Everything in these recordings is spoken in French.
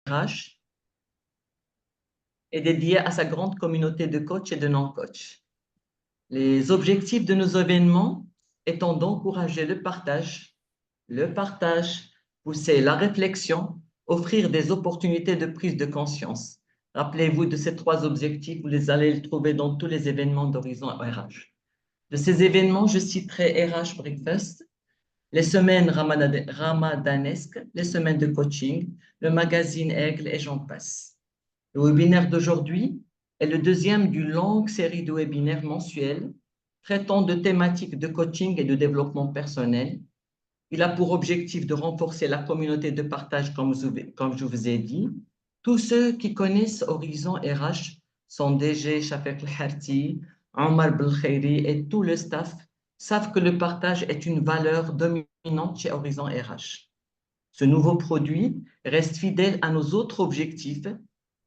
RH est dédié à sa grande communauté de coachs et de non-coachs. Les objectifs de nos événements étant d'encourager le partage, pousser la réflexion, offrir des opportunités de prise de conscience. Rappelez-vous de ces trois objectifs, vous les allez les trouver dans tous les événements d'Horizon RH. De ces événements, je citerai RH Breakfast, les semaines ramadanesques, les semaines de coaching, le magazine Aigle et j'en passe. Le webinaire d'aujourd'hui est le deuxième d'une longue série de webinaires mensuels traitant de thématiques de coaching et de développement personnel. Il a pour objectif de renforcer la communauté de partage, comme je vous ai dit. Tous ceux qui connaissent Horizon RH, son DG, Shafek El-Harti, Omar Belkhairi et tout le staff savent que le partage est une valeur dominante chez Horizon RH. Ce nouveau produit reste fidèle à nos autres objectifs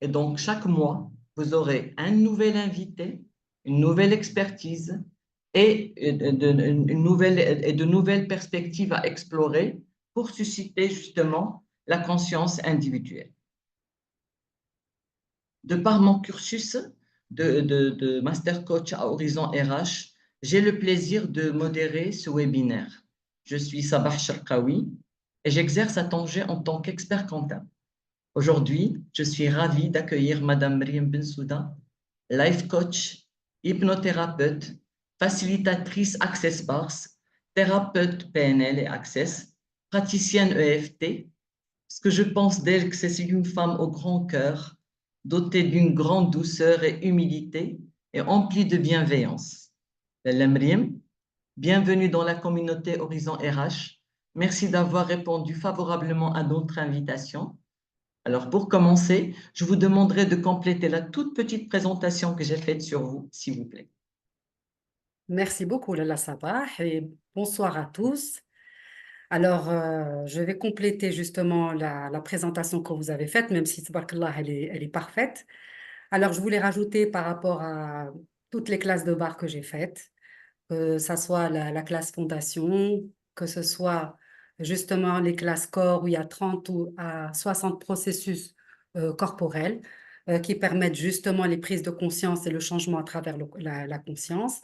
et donc chaque mois, vous aurez un nouvel invité, une nouvelle expertise et de nouvelles perspectives à explorer pour susciter justement la conscience individuelle. De par mon cursus de Master Coach à Horizon RH, j'ai le plaisir de modérer ce webinaire. Je suis Sabah Sharqawi et j'exerce à Tanger en tant qu'expert comptable. Aujourd'hui, je suis ravi d'accueillir Madame Miriam Bensouda, life coach, hypnothérapeute, facilitatrice Access Bars, thérapeute PNL et Access, praticienne EFT. Ce que je pense d'elle, que c'est une femme au grand cœur, dotée d'une grande douceur et humilité et emplie de bienveillance. Miriam, bienvenue dans la communauté Horizon RH. Merci d'avoir répondu favorablement à notre invitation. Alors, pour commencer, je vous demanderai de compléter la toute petite présentation que j'ai faite sur vous, s'il vous plaît. Merci beaucoup, Lala Sabah, et bonsoir à tous. Alors, je vais compléter justement la présentation que vous avez faite, même si, tabarakallah, elle est parfaite. Alors, je voulais rajouter par rapport à toutes les classes de bar que j'ai faites, que ce soit la classe fondation, que ce soit justement les classes corps où il y a 30 ou à 60 processus corporels qui permettent justement les prises de conscience et le changement à travers la conscience.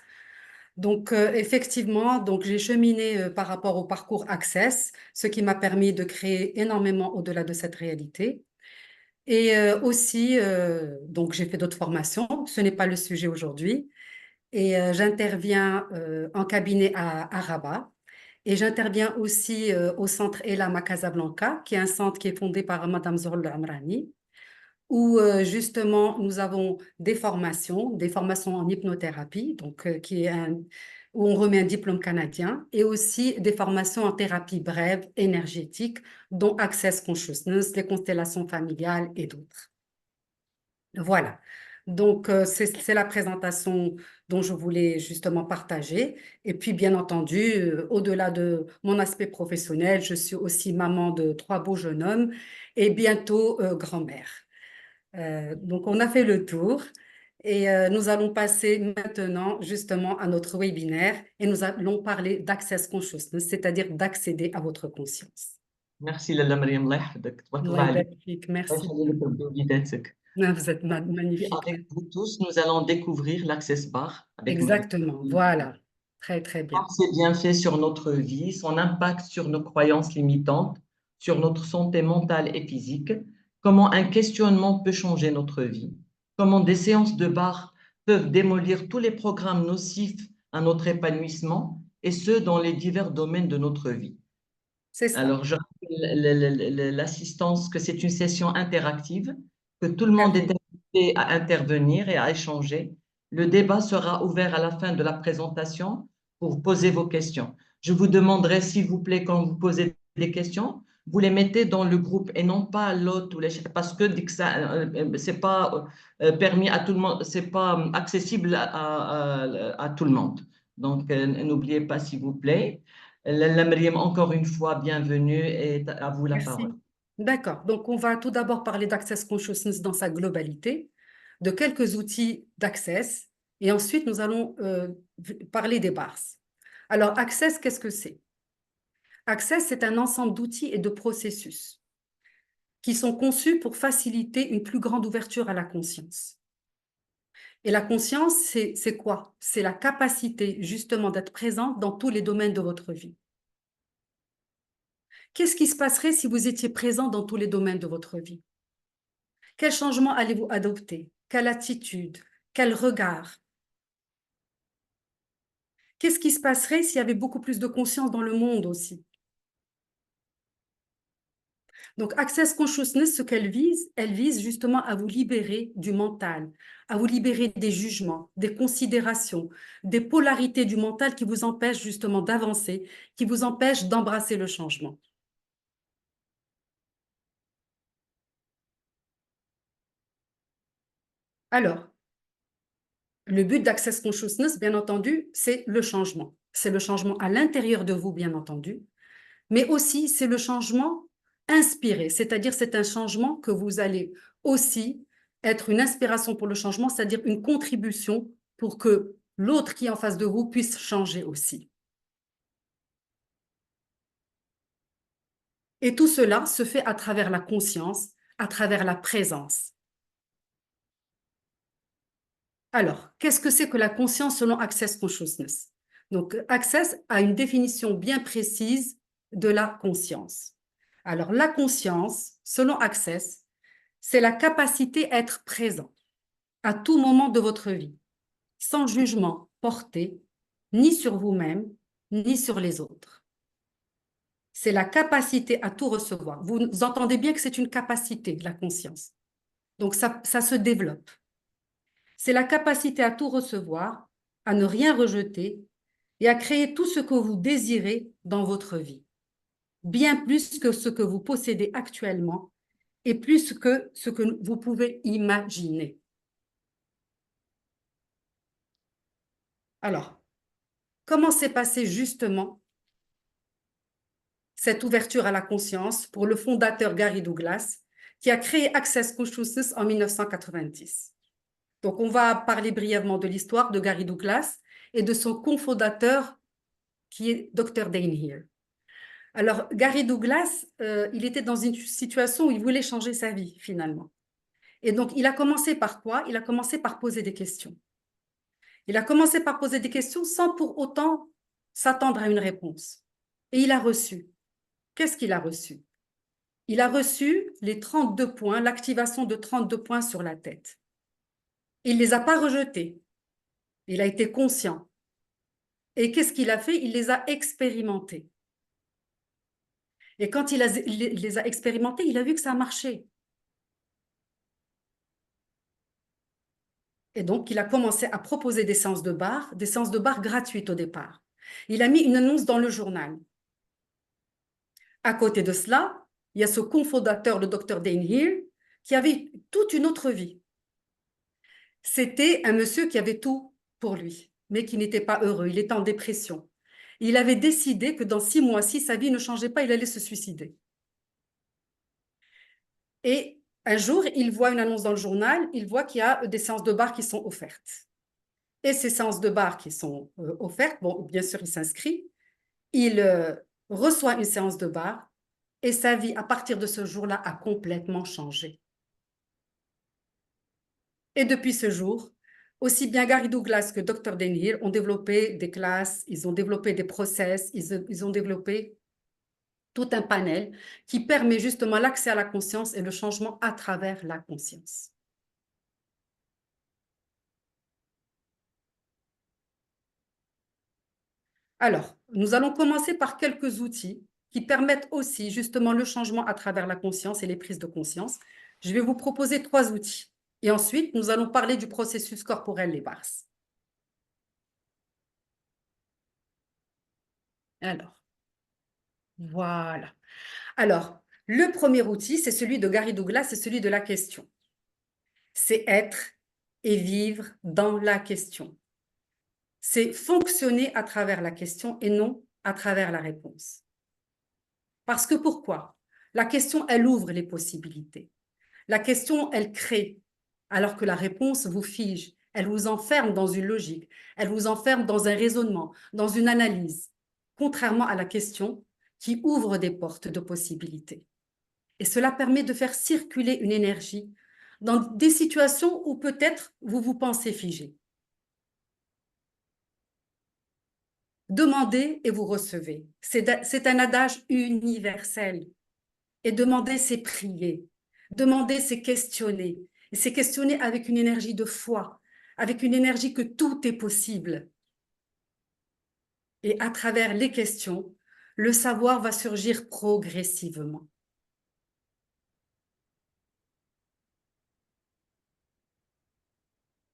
Donc, effectivement, donc j'ai cheminé par rapport au parcours Access, ce qui m'a permis de créer énormément au-delà de cette réalité. Et aussi, donc j'ai fait d'autres formations, ce n'est pas le sujet aujourd'hui. Et j'interviens en cabinet à Rabat. Et j'interviens aussi au centre Elam à Casablanca, qui est un centre qui est fondé par Madame Zohrol Amrani, où justement nous avons des formations en hypnothérapie, donc où on remet un diplôme canadien, et aussi des formations en thérapie brève énergétique, dont Access Consciousness, les constellations familiales et d'autres. Voilà. Donc, c'est la présentation dont je voulais justement partager. Et puis, bien entendu, au-delà de mon aspect professionnel, je suis aussi maman de 3 beaux jeunes hommes et bientôt grand-mère. Donc, on a fait le tour et nous allons passer maintenant justement à notre webinaire et nous allons parler d'Access Consciousness, c'est-à-dire d'accéder à votre conscience. Merci Lalla Mariam, Allah يحفظك. تبارك الله Allah عليك. يبارك. الله Merci. يخلي لك ربي وليداتك. Vous êtes Et magnifique. avec vous tous, nous allons découvrir l'Access Bar avec Mariam. Exactement, voilà. Très, très bien. Ses bienfaits sur notre vie, son impact sur nos croyances limitantes, sur notre santé mentale et physique, comment un questionnement peut changer notre vie, comment des séances de bar peuvent démolir tous les programmes nocifs à notre épanouissement, et ce, dans les divers domaines de notre vie. C'est ça. Alors, je rappelle l'assistance que c'est une session interactive, que tout le Tout à monde est fait. invité à intervenir et à échanger. Le débat sera ouvert à la fin de la présentation pour poser vos questions. Je vous demanderai, s'il vous plaît, quand vous posez des questions, vous les mettez dans le groupe et non pas à l'autre, parce que c'est pas permis à tout le monde, c'est pas accessible à tout le monde. Donc, n'oubliez pas, s'il vous plaît. Lalla Mariam, encore une fois, bienvenue et à vous la parole. Merci. D'accord. Donc, on va tout d'abord parler d'Access Consciousness dans sa globalité, de quelques outils d'Access, et ensuite, nous allons parler des bars. Alors, Access, qu'est-ce que c'est? Access, c'est un ensemble d'outils et de processus qui sont conçus pour faciliter une plus grande ouverture à la conscience. Et la conscience, c'est quoi? C'est la capacité justement d'être présente dans tous les domaines de votre vie. Qu'est-ce qui se passerait si vous étiez présent dans tous les domaines de votre vie? Quel changement allez-vous adopter? Quelle attitude? Quel regard? Qu'est-ce qui se passerait s'il y avait beaucoup plus de conscience dans le monde aussi? Donc, Access Consciousness, ce elle vise justement à vous libérer du mental, à vous libérer des jugements, des considérations, des polarités du mental qui vous empêchent justement d'avancer, qui vous empêchent d'embrasser le changement. Alors, le but d'Access Consciousness, bien entendu, c'est le changement. C'est le changement à l'intérieur de vous, bien entendu, mais aussi c'est le changement inspiré, c'est-à-dire c'est un changement que vous allez aussi être une inspiration pour le changement, c'est-à-dire une contribution pour que l'autre qui est en face de vous puisse changer aussi. Et tout cela se fait à travers la conscience, à travers la présence. Alors, qu'est-ce que c'est que la conscience selon Access Consciousness? Donc, Access a une définition bien précise de la conscience. Alors, la conscience, selon Access, c'est la capacité à être présent à tout moment de votre vie, sans jugement porté ni sur vous-même, ni sur les autres. C'est la capacité à tout recevoir. Vous entendez bien que c'est une capacité, la conscience. Donc, ça se développe. C'est la capacité à tout recevoir, à ne rien rejeter et à créer tout ce que vous désirez dans votre vie. Bien plus que ce que vous possédez actuellement et plus que ce que vous pouvez imaginer. Alors, comment s'est passée justement cette ouverture à la conscience pour le fondateur Gary Douglas, qui a créé Access Consciousness en 1990? Donc, on va parler brièvement de l'histoire de Gary Douglas et de son cofondateur qui est Dr. Dain Heer. Alors, Gary Douglas, il était dans une situation où il voulait changer sa vie, finalement. Et donc, il a commencé par quoi? Il a commencé par poser des questions. Il a commencé par poser des questions sans pour autant s'attendre à une réponse. Et il a reçu. Qu'est-ce qu'il a reçu? Il a reçu les 32 points, l'activation de 32 points sur la tête. Il ne les a pas rejetés. Il a été conscient. Et qu'est-ce qu'il a fait? Il les a expérimentés. Et quand il les a expérimentés, il a vu que ça a marché. Et donc, il a commencé à proposer des séances de bar gratuites au départ. Il a mis une annonce dans le journal. À côté de cela, il y a ce cofondateur, le Dr. Dain Heer, qui avait toute une autre vie. C'était un monsieur qui avait tout pour lui, mais qui n'était pas heureux, il était en dépression. Il avait décidé que dans 6 mois, si sa vie ne changeait pas, il allait se suicider. Et un jour, il voit une annonce dans le journal, il voit qu'il y a des séances de bar qui sont offertes. Et ces séances de bar qui sont offertes, bon, bien sûr, il s'inscrit, il reçoit une séance de bar et sa vie, à partir de ce jour-là, a complètement changé. Et depuis ce jour, aussi bien Gary Douglas que Dr. Dain Heer ont développé des classes, ils ont développé des process, ils ont développé tout un panel qui permet justement l'accès à la conscience et le changement à travers la conscience. Alors, nous allons commencer par quelques outils qui permettent aussi justement le changement à travers la conscience et les prises de conscience. Je vais vous proposer 3 outils. Et ensuite, nous allons parler du processus corporel, les bars. Alors, voilà. Alors, le premier outil, c'est celui de Gary Douglas, c'est celui de la question. C'est être et vivre dans la question. C'est fonctionner à travers la question et non à travers la réponse. Parce que pourquoi? La question, elle ouvre les possibilités. La question, elle crée, alors que la réponse vous fige. Elle vous enferme dans une logique, elle vous enferme dans un raisonnement, dans une analyse. Contrairement à la question qui ouvre des portes de possibilités. Et cela permet de faire circuler une énergie dans des situations où peut-être vous vous pensez figé. Demandez et vous recevez. C'est un adage universel. Et demander, c'est prier. Demander, c'est questionner. Et c'est questionner avec une énergie de foi, avec une énergie que tout est possible. Et à travers les questions, le savoir va surgir progressivement.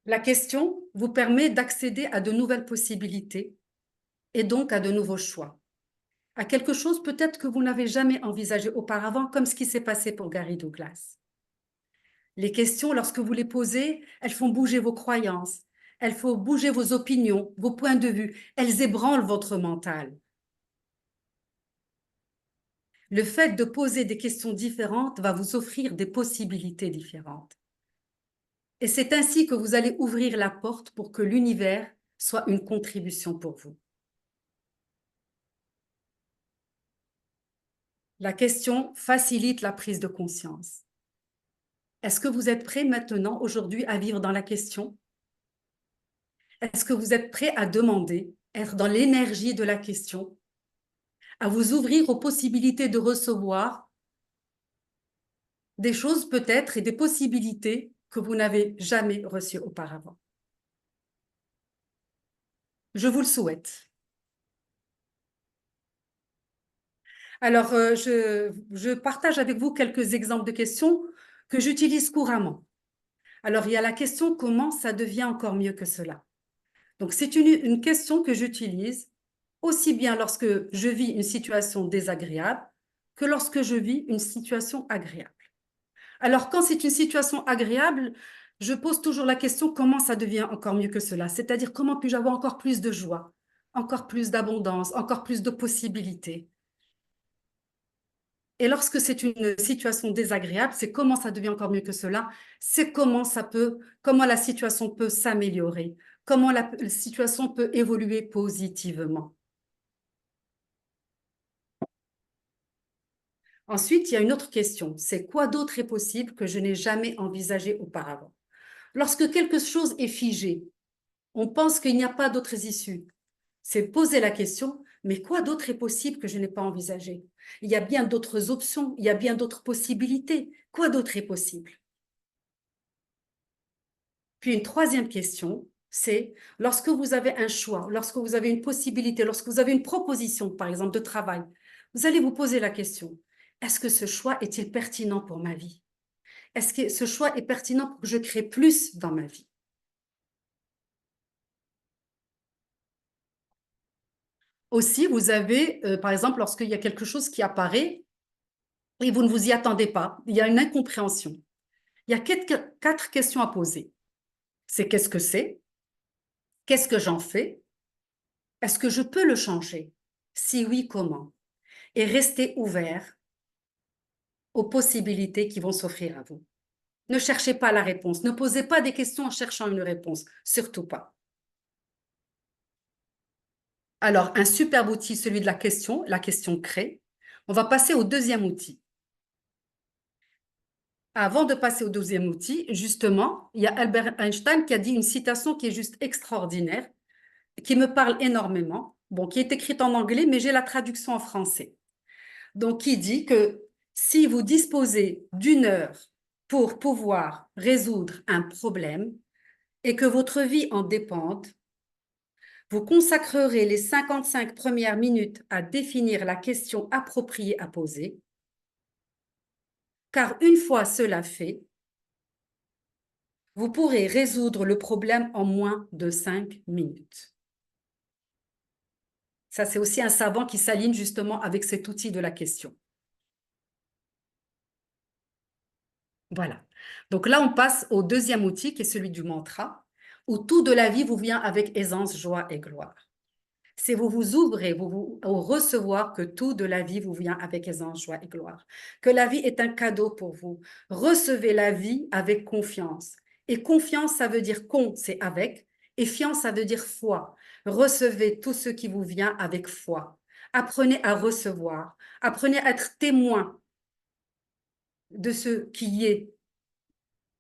La question vous permet d'accéder à de nouvelles possibilités et donc à de nouveaux choix, à quelque chose peut-être que vous n'avez jamais envisagé auparavant, comme ce qui s'est passé pour Gary Douglas. Les questions, lorsque vous les posez, elles font bouger vos croyances, elles font bouger vos opinions, vos points de vue, elles ébranlent votre mental. Le fait de poser des questions différentes va vous offrir des possibilités différentes. Et c'est ainsi que vous allez ouvrir la porte pour que l'univers soit une contribution pour vous. La question facilite la prise de conscience. Est-ce que vous êtes prêt maintenant, aujourd'hui, à vivre dans la question? Est-ce que vous êtes prêt à demander, être dans l'énergie de la question, à vous ouvrir aux possibilités de recevoir des choses peut-être et des possibilités que vous n'avez jamais reçues auparavant? Je vous le souhaite. Alors, je partage avec vous quelques exemples de questions que j'utilise couramment. Alors, il y a la question « Comment ça devient encore mieux que cela ?» Donc, c'est une question que j'utilise aussi bien lorsque je vis une situation désagréable que lorsque je vis une situation agréable. Alors, quand c'est une situation agréable, je pose toujours la question « Comment ça devient encore mieux que cela ?» C'est-à-dire, comment puis-je avoir encore plus de joie, encore plus d'abondance, encore plus de possibilités? Et lorsque c'est une situation désagréable, c'est comment ça devient encore mieux que cela, c'est comment la situation peut s'améliorer, comment la situation peut évoluer positivement. Ensuite, il y a une autre question, c'est quoi d'autre est possible que je n'ai jamais envisagé auparavant? Lorsque quelque chose est figé, on pense qu'il n'y a pas d'autres issues. C'est poser la question, mais quoi d'autre est possible que je n'ai pas envisagé? Il y a bien d'autres options, il y a bien d'autres possibilités. Quoi d'autre est possible? Puis une troisième question, c'est lorsque vous avez un choix, lorsque vous avez une possibilité, lorsque vous avez une proposition, par exemple, de travail, vous allez vous poser la question, est-ce que ce choix est-il pertinent pour ma vie? Est-ce que ce choix est pertinent pour que je crée plus dans ma vie? Aussi, vous avez, par exemple, lorsqu'il y a quelque chose qui apparaît et vous ne vous y attendez pas, il y a une incompréhension. Il y a quatre questions à poser. C'est qu'est-ce que c'est? Qu'est-ce que j'en fais? Est-ce que je peux le changer? Si oui, comment? Et restez ouvert aux possibilités qui vont s'offrir à vous. Ne cherchez pas la réponse. Ne posez pas des questions en cherchant une réponse. Surtout pas. Alors, un superbe outil, celui de la question crée. On va passer au deuxième outil. Avant de passer au deuxième outil, justement, il y a Albert Einstein qui a dit une citation qui est juste extraordinaire, qui me parle énormément, bon, qui est écrite en anglais, mais j'ai la traduction en français. Donc, qui dit que si vous disposez d'une heure pour pouvoir résoudre un problème et que votre vie en dépende, vous consacrerez les 55 premières minutes à définir la question appropriée à poser, car une fois cela fait, vous pourrez résoudre le problème en moins de 5 minutes. Ça, c'est aussi un savant qui s'aligne justement avec cet outil de la question. Voilà. Donc là, on passe au deuxième outil qui est celui du mantra, où tout de la vie vous vient avec aisance, joie et gloire. C'est vous vous ouvrez, au recevoir que tout de la vie vous vient avec aisance, joie et gloire. Que la vie est un cadeau pour vous. Recevez la vie avec confiance. Et confiance, ça veut dire con, c'est avec. Et fiance, ça veut dire foi. Recevez tout ce qui vous vient avec foi, Apprenez à recevoir. Apprenez à être témoin de ce qui est.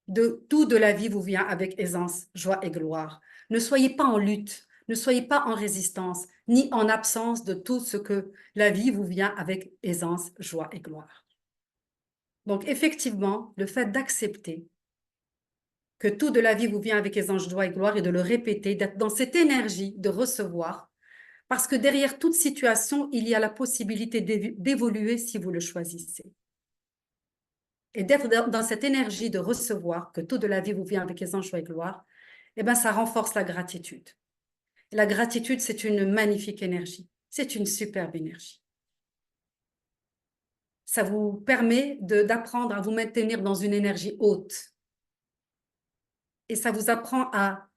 De tout de la vie vous vient avec aisance, joie et gloire. Ne soyez pas en lutte, ne soyez pas en résistance, ni en absence de tout ce que la vie vous vient avec aisance, joie et gloire. Donc effectivement, le fait d'accepter que tout de la vie vous vient avec aisance, joie et gloire et de le répéter, d'être dans cette énergie de recevoir, parce que derrière toute situation, il y a la possibilité d'évoluer si vous le choisissez. Et d'être dans cette énergie de recevoir, que tout de la vie vous vient avec aisance, joie et gloire, eh bien, ça renforce la gratitude. Et la gratitude, c'est une magnifique énergie. C'est une superbe énergie. Ça vous permet d'apprendre à vous maintenir dans une énergie haute. Et ça vous apprend à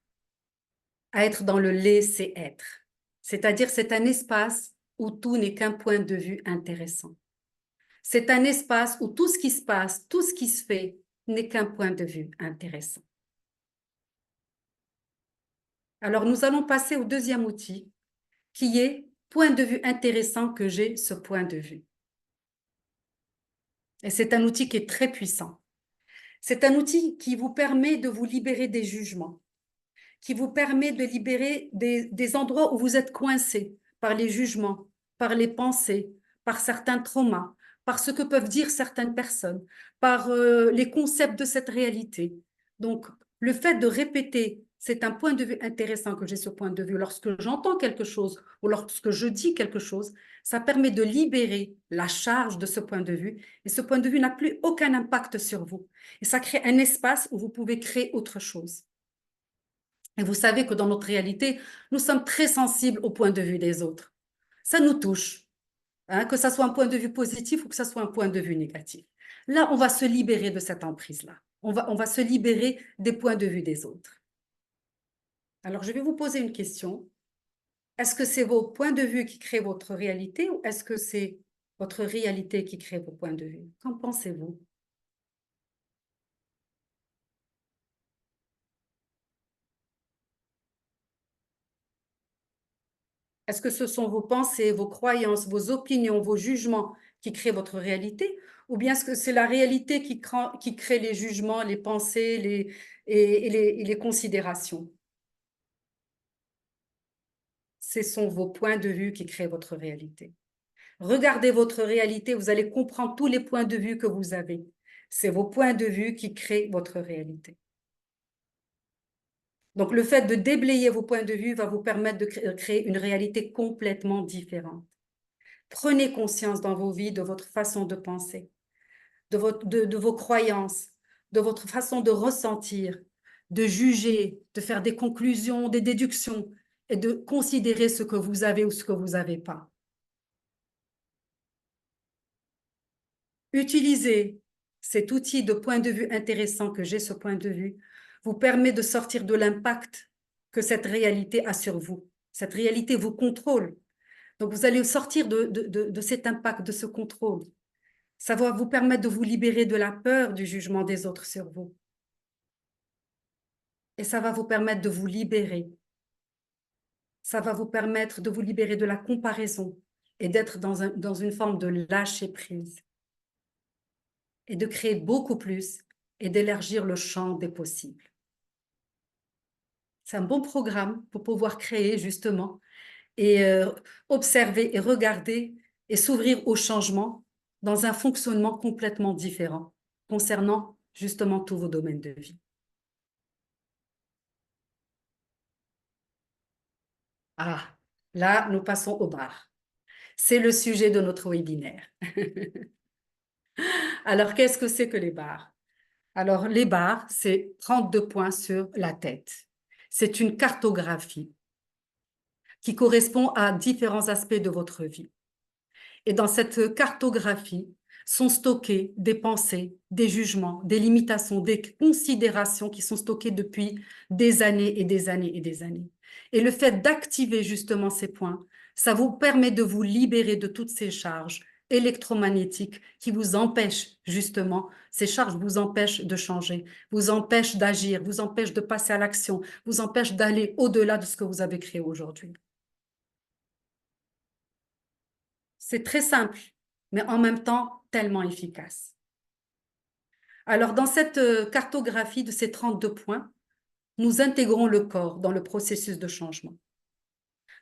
être dans le laisser-être. C'est-à-dire, c'est un espace où tout n'est qu'un point de vue intéressant. C'est un espace où tout ce qui se passe, tout ce qui se fait, n'est qu'un point de vue intéressant. Alors, nous allons passer au deuxième outil, qui est point de vue intéressant que j'ai ce point de vue. Et c'est un outil qui est très puissant. C'est un outil qui vous permet de vous libérer des jugements, qui vous permet de libérer des endroits où vous êtes coincé par les jugements, par les pensées, par certains traumas, par ce que peuvent dire certaines personnes, par les concepts de cette réalité. Donc, le fait de répéter, c'est un point de vue intéressant que j'ai ce point de vue. Lorsque j'entends quelque chose ou lorsque je dis quelque chose, ça permet de libérer la charge de ce point de vue et ce point de vue n'a plus aucun impact sur vous. Et ça crée un espace où vous pouvez créer autre chose. Et vous savez que dans notre réalité, nous sommes très sensibles au point de vue des autres. Ça nous touche, hein, que ça soit un point de vue positif ou que ça soit un point de vue négatif. Là, on va se libérer de cette emprise-là. On va se libérer des points de vue des autres. Alors, je vais vous poser une question. Est-ce que c'est vos points de vue qui créent votre réalité ou est-ce que c'est votre réalité qui crée vos points de vue? Qu'en pensez-vous? Est-ce que ce sont vos pensées, vos croyances, vos opinions, vos jugements qui créent votre réalité? Ou bien est-ce que c'est la réalité qui crée les jugements, les pensées et les considérations? Ce sont vos points de vue qui créent votre réalité. Regardez votre réalité, vous allez comprendre tous les points de vue que vous avez. C'est vos points de vue qui créent votre réalité. Donc, le fait de déblayer vos points de vue va vous permettre de créer une réalité complètement différente. Prenez conscience dans vos vies de votre façon de penser, de vos croyances, de votre façon de ressentir, de juger, de faire des conclusions, des déductions et de considérer ce que vous avez ou ce que vous n'avez pas. Utilisez cet outil de point de vue intéressant que j'ai ce point de vue vous permet de sortir de l'impact que cette réalité a sur vous. Cette réalité vous contrôle. Donc, vous allez sortir de cet impact, de ce contrôle. Ça va vous permettre de vous libérer de la peur du jugement des autres sur vous. Et ça va vous permettre de vous libérer. Ça va vous permettre de vous libérer de la comparaison et d'être dans une forme de lâcher prise. Et de créer beaucoup plus et d'élargir le champ des possibles. C'est un bon programme pour pouvoir créer justement et observer et regarder et s'ouvrir au changement dans un fonctionnement complètement différent concernant justement tous vos domaines de vie. Ah, là, nous passons au bar. C'est le sujet de notre webinaire. Alors, qu'est-ce que c'est que les bars? Alors, les bars, c'est 32 points sur la tête. C'est une cartographie qui correspond à différents aspects de votre vie. Et dans cette cartographie sont stockées des pensées, des jugements, des limitations, des considérations qui sont stockées depuis des années et des années et des années. Et le fait d'activer justement ces points, ça vous permet de vous libérer de toutes ces charges électromagnétiques qui vous empêchent justement, ces charges vous empêchent de changer, vous empêchent d'agir, vous empêchent de passer à l'action, vous empêchent d'aller au-delà de ce que vous avez créé aujourd'hui. C'est très simple, mais en même temps tellement efficace. Alors, dans cette cartographie de ces 32 points, nous intégrons le corps dans le processus de changement.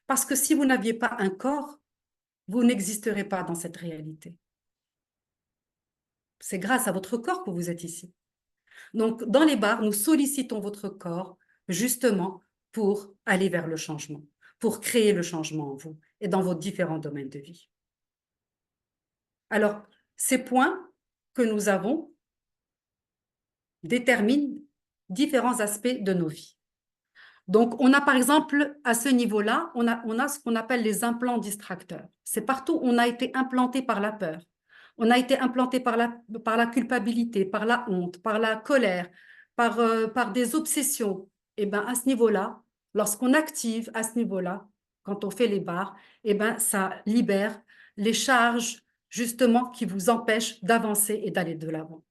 Parce que si vous n'aviez pas un corps, vous n'existerez pas dans cette réalité. C'est grâce à votre corps que vous êtes ici. Donc, dans les bars, nous sollicitons votre corps justement pour aller vers le changement, pour créer le changement en vous et dans vos différents domaines de vie. Alors, ces points que nous avons déterminent différents aspects de nos vies. Donc, on a par exemple, à ce niveau-là, on a ce qu'on appelle les implants distracteurs. C'est partout où on a été implanté par la peur. On a été implanté par la culpabilité, par la honte, par la colère, par des obsessions. Et bien, à ce niveau-là, lorsqu'on active à ce niveau-là, quand on fait les barres, et ben, ça libère les charges justement qui vous empêchent d'avancer et d'aller de l'avant.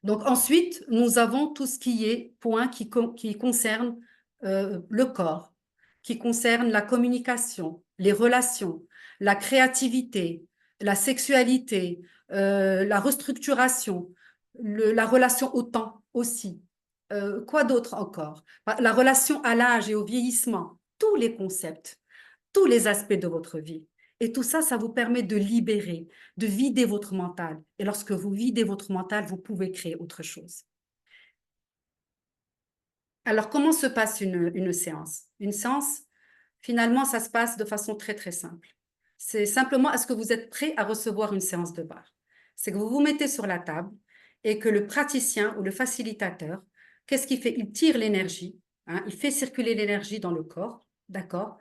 Donc ensuite, nous avons tout ce qui est point qui concerne le corps, qui concerne la communication, les relations, la créativité, la sexualité, la restructuration, la relation au temps aussi. Quoi d'autre encore? La relation à l'âge et au vieillissement, tous les concepts, tous les aspects de votre vie. Et tout ça, ça vous permet de libérer, de vider votre mental. Et lorsque vous videz votre mental, vous pouvez créer autre chose. Alors, comment se passe une séance? Une séance, finalement, ça se passe de façon très, très simple. C'est simplement, est-ce que vous êtes prêt à recevoir une séance de barre? C'est que vous vous mettez sur la table et que le praticien ou le facilitateur, qu'est-ce qu'il fait? Il tire l'énergie, hein, il fait circuler l'énergie dans le corps, d'accord?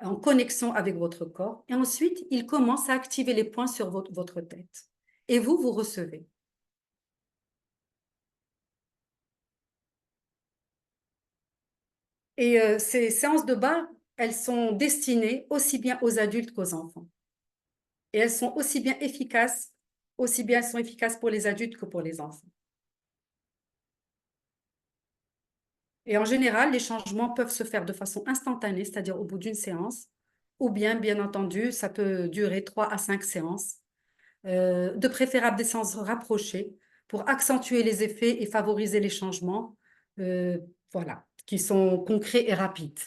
En connexion avec votre corps. Et ensuite, il commence à activer les points sur votre tête. Et vous, vous recevez. Et ces séances de barre, elles sont destinées aussi bien aux adultes qu'aux enfants. Et elles sont aussi bien elles sont efficaces pour les adultes que pour les enfants. Et en général, les changements peuvent se faire de façon instantanée, c'est-à-dire au bout d'une séance, ou bien entendu, ça peut durer 3 à 5 séances, de préférable des séances rapprochées pour accentuer les effets et favoriser les changements, euh, voilà, qui sont concrets et rapides.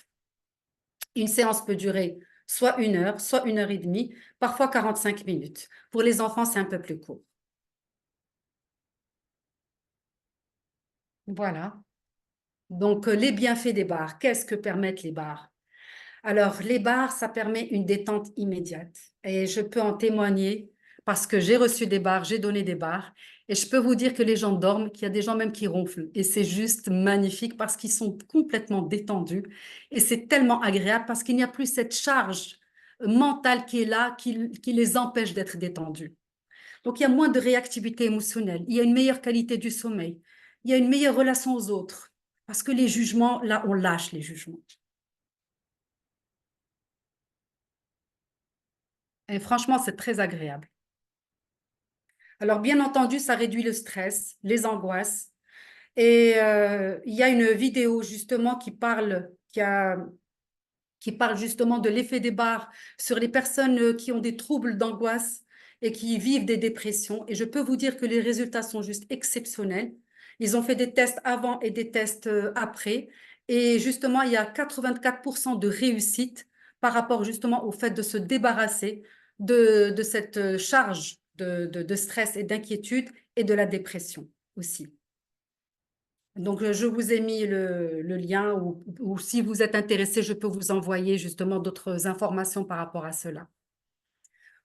Une séance peut durer soit 1 heure, soit 1 heure et demie, parfois 45 minutes. Pour les enfants, c'est un peu plus court. Voilà. Donc, les bienfaits des bars. Qu'est-ce que permettent les bars? Alors, les bars, ça permet une détente immédiate. Et je peux en témoigner parce que j'ai reçu des bars, j'ai donné des bars. Et je peux vous dire que les gens dorment, qu'il y a des gens même qui ronflent. Et c'est juste magnifique parce qu'ils sont complètement détendus. Et c'est tellement agréable parce qu'il n'y a plus cette charge mentale qui est là, qui les empêche d'être détendus. Donc, il y a moins de réactivité émotionnelle. Il y a une meilleure qualité du sommeil. Il y a une meilleure relation aux autres. Parce que les jugements, là, on lâche les jugements. Et franchement, c'est très agréable. Alors, bien entendu, ça réduit le stress, les angoisses. Et il y a une vidéo justement qui parle justement de l'effet des barres sur les personnes qui ont des troubles d'angoisse et qui vivent des dépressions. Et je peux vous dire que les résultats sont juste exceptionnels. Ils ont fait des tests avant et des tests après. Et justement, il y a 84% de réussite par rapport justement au fait de se débarrasser de cette charge de stress et d'inquiétude et de la dépression aussi. Donc, je vous ai mis le lien ou si vous êtes intéressé, je peux vous envoyer justement d'autres informations par rapport à cela.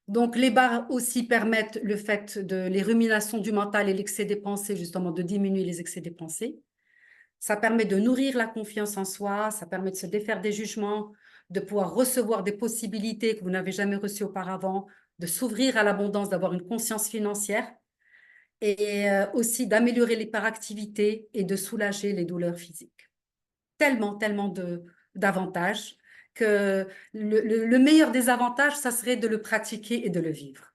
Donc, les barres aussi permettent le fait de les ruminations du mental et l'excès des pensées, justement, de diminuer les excès des pensées. Ça permet de nourrir la confiance en soi, ça permet de se défaire des jugements, de pouvoir recevoir des possibilités que vous n'avez jamais reçues auparavant, de s'ouvrir à l'abondance, d'avoir une conscience financière et aussi d'améliorer l'hyperactivité et de soulager les douleurs physiques. Tellement d'avantages que le meilleur des avantages, ça serait de le pratiquer et de le vivre.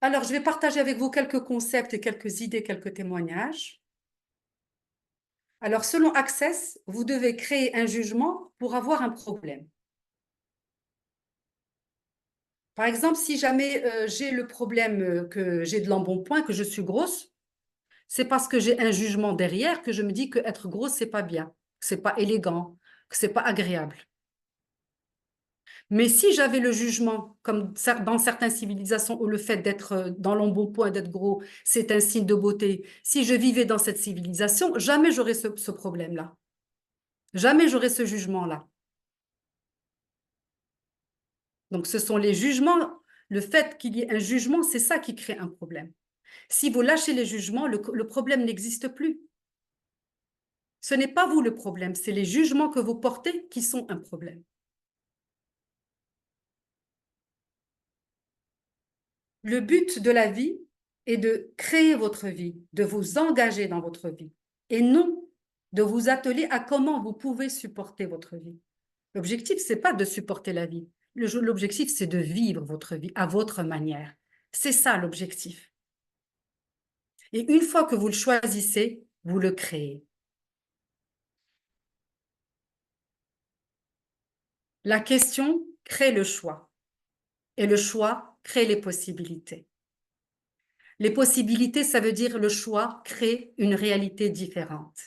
Alors, je vais partager avec vous quelques concepts et quelques idées, quelques témoignages. Alors, selon Access, vous devez créer un jugement pour avoir un problème. Par exemple, si jamais j'ai le problème que j'ai de l'embonpoint, que je suis grosse, c'est parce que j'ai un jugement derrière que je me dis que être grosse, c'est pas bien, que c'est pas élégant, que c'est pas agréable. Mais si j'avais le jugement, comme dans certaines civilisations où le fait d'être dans l'embonpoint, d'être gros, c'est un signe de beauté, si je vivais dans cette civilisation, jamais j'aurais ce problème-là. Jamais j'aurais ce jugement-là. Donc, ce sont les jugements, le fait qu'il y ait un jugement, c'est ça qui crée un problème. Si vous lâchez les jugements, le problème n'existe plus. Ce n'est pas vous le problème, c'est les jugements que vous portez qui sont un problème. Le but de la vie est de créer votre vie, de vous engager dans votre vie, et non de vous atteler à comment vous pouvez supporter votre vie. L'objectif, ce n'est pas de supporter la vie. L'objectif, c'est de vivre votre vie à votre manière. C'est ça l'objectif. Et une fois que vous le choisissez, vous le créez. La question crée le choix. Et le choix crée les possibilités. Les possibilités, ça veut dire le choix crée une réalité différente.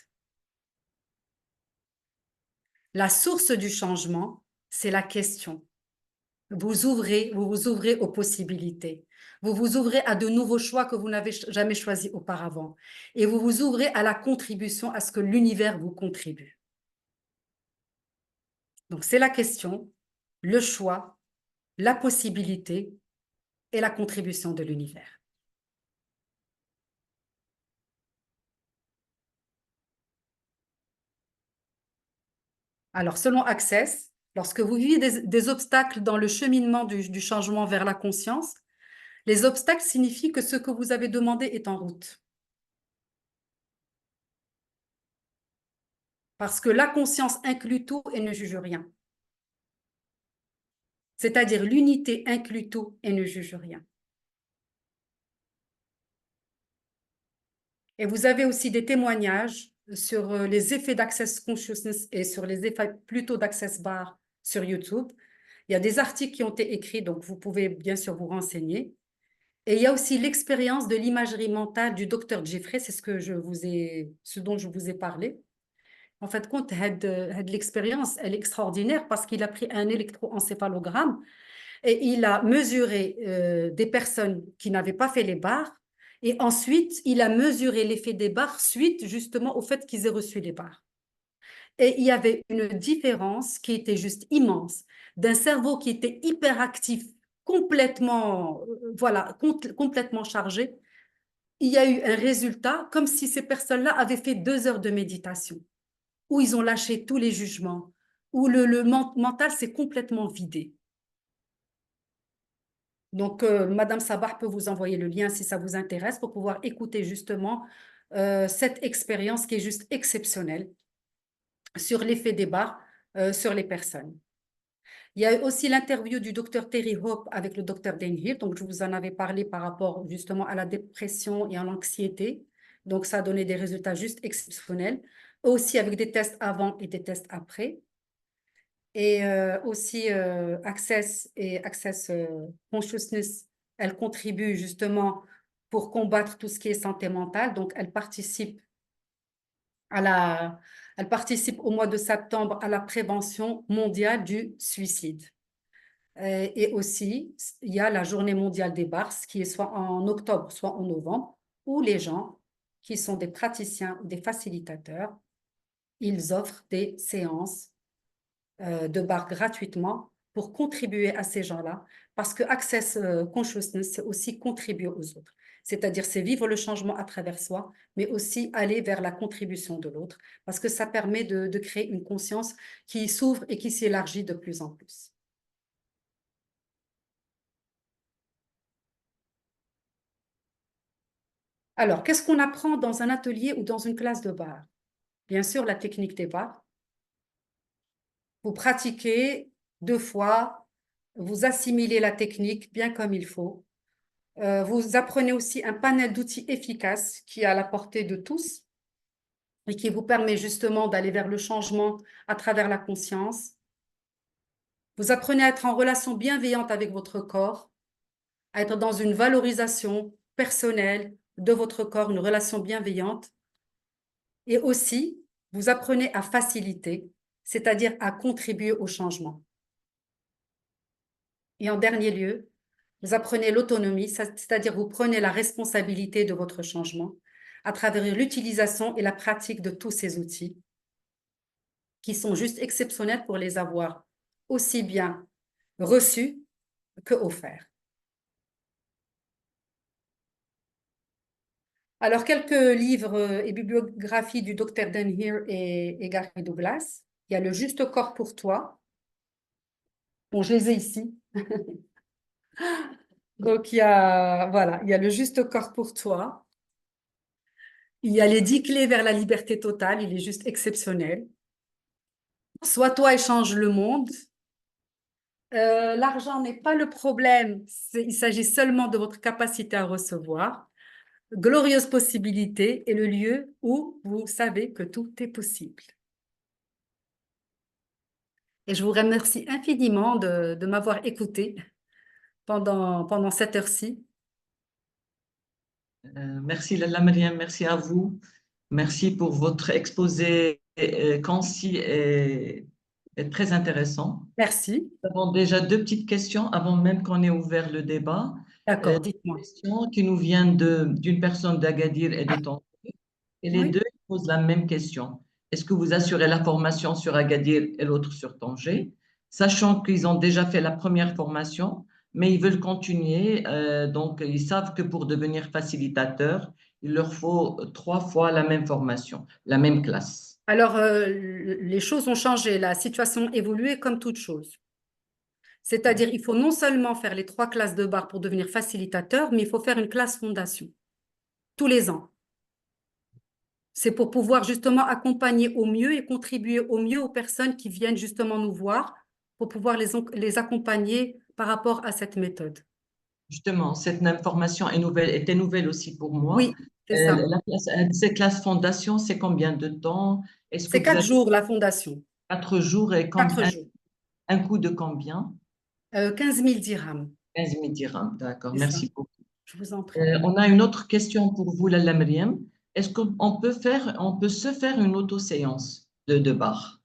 La source du changement, c'est la question. Vous vous ouvrez aux possibilités. Vous vous ouvrez à de nouveaux choix que vous n'avez jamais choisis auparavant. Et vous vous ouvrez à la contribution, à ce que l'univers vous contribue. Donc, c'est la question, le choix, la possibilité et la contribution de l'univers. Alors, selon Access, lorsque vous vivez des obstacles dans le cheminement du changement vers la conscience, les obstacles signifient que ce que vous avez demandé est en route. Parce que la conscience inclut tout et ne juge rien. C'est-à-dire l'unité inclut tout et ne juge rien. Et vous avez aussi des témoignages sur les effets d'Access Consciousness et sur les effets plutôt d'Access Bar sur YouTube. Il y a des articles qui ont été écrits, donc vous pouvez bien sûr vous renseigner. Et il y a aussi l'expérience de l'imagerie mentale du docteur Jeffrey, c'est ce dont je vous ai parlé. En fait, compte, l'expérience, elle est extraordinaire parce qu'il a pris un électroencéphalogramme et il a mesuré des personnes qui n'avaient pas fait les barres et ensuite, il a mesuré l'effet des barres suite justement au fait qu'ils aient reçu les barres. Et il y avait une différence qui était juste immense, d'un cerveau qui était hyperactif, complètement, voilà, complètement chargé. Il y a eu un résultat comme si ces personnes-là avaient fait 2 heures de méditation, où ils ont lâché tous les jugements, où le mental s'est complètement vidé. Donc, Madame Sabah peut vous envoyer le lien si ça vous intéresse pour pouvoir écouter justement cette expérience qui est juste exceptionnelle sur l'effet des barres sur les personnes. Il y a aussi l'interview du docteur Terry Hope avec le docteur Dane Hill. Donc, je vous en avais parlé par rapport justement à la dépression et à l'anxiété. Donc, ça a donné des résultats juste exceptionnels. Aussi avec des tests avant et des tests après. Et aussi Access et Access Consciousness, elles contribuent justement pour combattre tout ce qui est santé mentale. Donc, elles participent au mois de septembre à la prévention mondiale du suicide. Et aussi, il y a la journée mondiale des BARS qui est soit en octobre, soit en novembre, où les gens qui sont des praticiens ou des facilitateurs, ils offrent des séances de bar gratuitement pour contribuer à ces gens-là, parce que Access Consciousness, c'est aussi contribuer aux autres. C'est-à-dire, c'est vivre le changement à travers soi, mais aussi aller vers la contribution de l'autre, parce que ça permet de créer une conscience qui s'ouvre et qui s'élargit de plus en plus. Alors, qu'est-ce qu'on apprend dans un atelier ou dans une classe de bar? Bien sûr, la technique des bars. Vous pratiquez 2 fois, vous assimilez la technique bien comme il faut. Vous apprenez aussi un panel d'outils efficaces qui est à la portée de tous. et qui vous permet justement d'aller vers le changement à travers la conscience. Vous apprenez à être en relation bienveillante avec votre corps, à être dans une valorisation personnelle de votre corps, une relation bienveillante. Et aussi, vous apprenez à faciliter, c'est-à-dire à contribuer au changement. Et en dernier lieu, vous apprenez l'autonomie, c'est-à-dire vous prenez la responsabilité de votre changement à travers l'utilisation et la pratique de tous ces outils qui sont juste exceptionnels pour les avoir aussi bien reçus que offerts. Alors, quelques livres et bibliographies du Dr. Dan Heer et Gary Douglas. Il y a Le Juste Corps pour toi. Bon, je les ai ici. Donc, voilà, il y a Le Juste Corps pour toi. Il y a Les 10 clés vers la liberté totale. Il est juste exceptionnel. Sois toi et change le monde. L'argent n'est pas le problème. Il s'agit seulement de votre capacité à recevoir. Glorieuse possibilité est le lieu où vous savez que tout est possible. Et je vous remercie infiniment de m'avoir écouté pendant cette heure-ci. Merci Lalla Mariam, merci à vous. Merci pour votre exposé concis et très intéressant. Merci. Nous avons déjà deux petites questions avant même qu'on ait ouvert le débat. D'accord, Une dites-moi. question qui nous vient d'une personne d'Agadir et de Tanger. Et les Oui. deux posent la même question. Est-ce que vous assurez la formation sur Agadir et l'autre sur Tanger, sachant qu'ils ont déjà fait la première formation, mais ils veulent continuer. Donc, ils savent que pour devenir facilitateur, il leur faut 3 fois la même formation, la même classe. Alors, les choses ont changé, la situation évolué comme toute chose. C'est-à-dire, il faut non seulement faire les 3 classes de bar pour devenir facilitateur, mais il faut faire une classe fondation tous les ans. C'est pour pouvoir justement accompagner au mieux et contribuer au mieux aux personnes qui viennent justement nous voir pour pouvoir les accompagner par rapport à cette méthode. Justement, cette information est nouvelle, était nouvelle aussi pour moi. Oui, c'est ça. Ces classes fondation, c'est combien de temps? Est-ce que C'est vous 4 avez jours, la fondation. 4 jours et 4 jours. un coût de combien? 15 000 dirhams. 15 000 dirhams, d'accord, C'est ça. merci beaucoup. Je vous en prie. On a une autre question pour vous, Lalla Mariam. Est-ce on peut se faire une auto-séance de bar?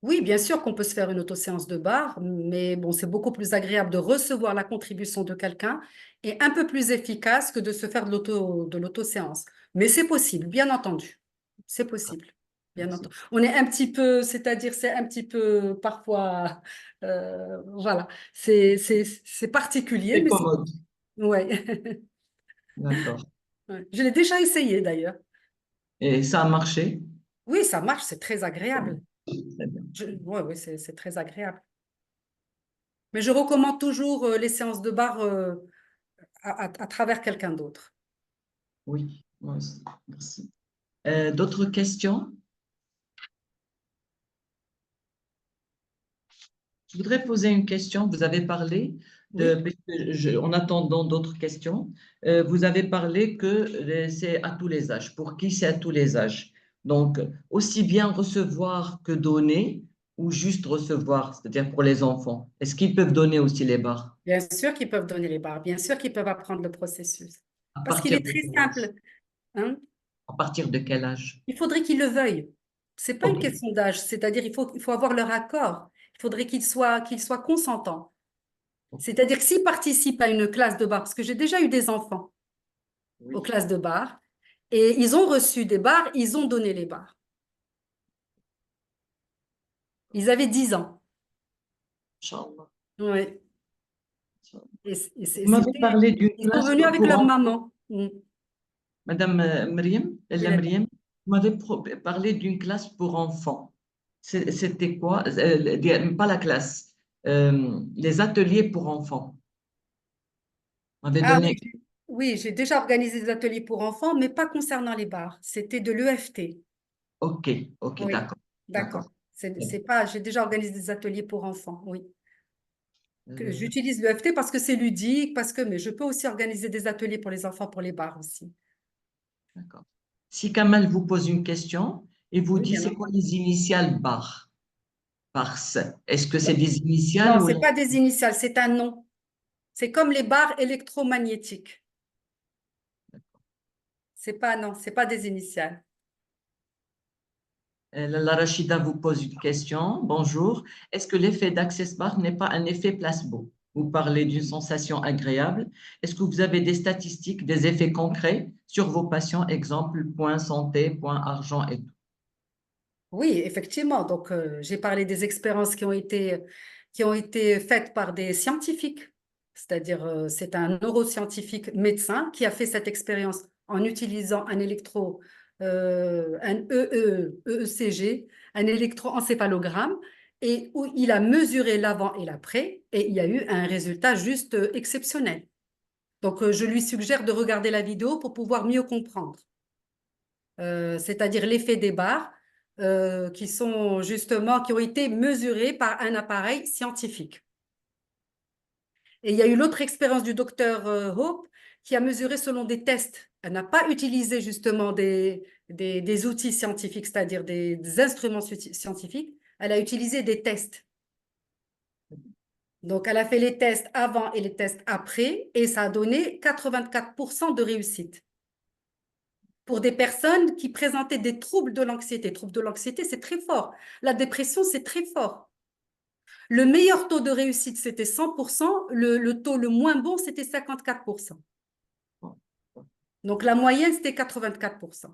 Oui, bien sûr qu'on peut se faire une auto-séance de bar, mais bon, c'est beaucoup plus agréable de recevoir la contribution de quelqu'un et un peu plus efficace que de se faire de l'auto-séance. Mais c'est possible, bien entendu. C'est possible, bien Merci. entendu. On est un petit peu, c'est-à-dire c'est un petit peu parfois, voilà, c'est particulier, C'est mais c'est, commode, ouais. d'accord. Ouais. Je l'ai déjà essayé d'ailleurs. Et ça a marché? Oui, ça marche, c'est très Très bien. agréable. Très bien. Ouais, oui, c'est très agréable. Mais je recommande toujours les séances de bar à travers quelqu'un d'autre. Oui, moi aussi. Merci. D'autres questions? Je voudrais poser une question. Vous avez parlé Oui, en attendant d'autres questions, vous avez parlé que c'est à tous les âges. Pour qui c'est à tous les âges? Donc, aussi bien recevoir que donner ou juste recevoir, c'est-à-dire pour les enfants. Est-ce qu'ils peuvent donner aussi les bars? bien sûr qu'ils peuvent donner les bars, bien sûr qu'ils peuvent apprendre le processus. À Parce qu'il partir est de très quel âge? simple, hein. À partir de quel âge? Il faudrait qu'ils le veuillent. C'est pas une OK. question d'âge, c'est-à-dire il faut avoir leur accord. Il faudrait qu'ils soient consentants. C'est-à-dire que s'ils participent à une classe de bar, parce que j'ai déjà eu des enfants aux Oui. classes de bar, et ils ont reçu des bars, ils ont donné les bars. Ils avaient 10 ans. Inch'Allah. Oui. Inch'Allah. Et Vous m'avez c'était, parlé d'une ils sont classe venus avec pour leur enfants. maman. Madame Myriam, Oui, Ella Myriam, vous m'avez parlé d'une classe pour enfants. C'était quoi? Pas la classe, les ateliers pour enfants. Vous m'avez ah oui, donné. oui, j'ai déjà organisé des ateliers pour enfants, mais pas concernant les bars. C'était de l'EFT. OK, OK, Oui, d'accord, d'accord. d'accord. C'est pas, j'ai déjà organisé des ateliers pour enfants, oui. Euh, J'utilise l'EFT parce que c'est ludique, mais je peux aussi organiser des ateliers pour les enfants, pour les bars aussi. d'accord. Si Kamal vous pose une question, et vous Oui, dit bien c'est quoi entendu. les initiales BAR? BARS. Est-ce que c'est des initiales Non, ou c'est là? pas des initiales, c'est un nom. C'est comme les barres électromagnétiques. C'est pas, non, c'est pas des initiales. La Rachida vous pose une question. Bonjour. Est-ce que l'effet d'Access Bar n'est pas un effet placebo? Vous parlez d'une sensation agréable. Est-ce que vous avez des statistiques, des effets concrets sur vos patients, exemple point santé, point argent et tout? Oui, effectivement. Donc, j'ai parlé des expériences qui ont été faites par des scientifiques. C'est-à-dire, c'est un neuroscientifique médecin qui a fait cette expérience en utilisant un EECG, un électroencéphalogramme, et où il a mesuré l'avant et l'après, et il y a eu un résultat juste exceptionnel. Donc, je lui suggère de regarder la vidéo pour pouvoir mieux comprendre. C'est-à-dire l'effet des barres, qui ont été mesurés par un appareil scientifique. Et il y a eu l'autre expérience du docteur Hope qui a mesuré selon des tests. Elle n'a pas utilisé justement des outils scientifiques, c'est-à-dire des instruments scientifiques. Elle a utilisé des tests. Donc, elle a fait les tests avant et les tests après, et ça a donné 84% de réussite pour des personnes qui présentaient des troubles de l'anxiété. Troubles de l'anxiété, c'est très fort. La dépression, c'est très fort. Le meilleur taux de réussite, c'était 100%. Le taux le moins bon, c'était 54%. Donc, la moyenne, c'était 84%.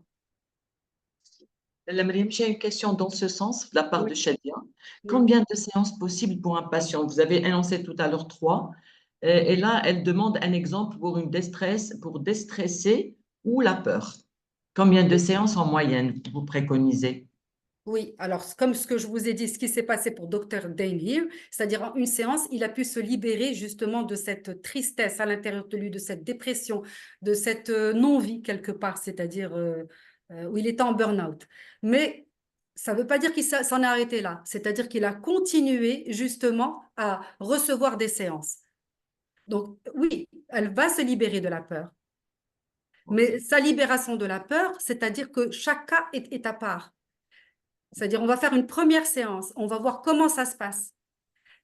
Mariam, j'ai une question dans ce sens de la part Oui, de Shadia. oui. Combien de séances possibles pour un patient? Vous avez énoncé tout à l'heure trois. Et là, elle demande un exemple pour une déstresse, pour déstresser ou la peur. Combien de séances en moyenne vous préconisez? Oui, alors comme ce que je vous ai dit, ce qui s'est passé pour Dr. Dane Hill, c'est-à-dire en une séance, il a pu se libérer justement de cette tristesse à l'intérieur de lui, de cette dépression, de cette non-vie quelque part, c'est-à-dire où il était en burn-out. Mais ça ne veut pas dire qu'il s'en est arrêté là, c'est-à-dire qu'il a continué justement à recevoir des séances. Donc oui, elle va se libérer de la peur, Ok, mais sa libération de la peur, c'est-à-dire que chaque cas est à part. C'est-à-dire, on va faire une première séance, on va voir comment ça se passe.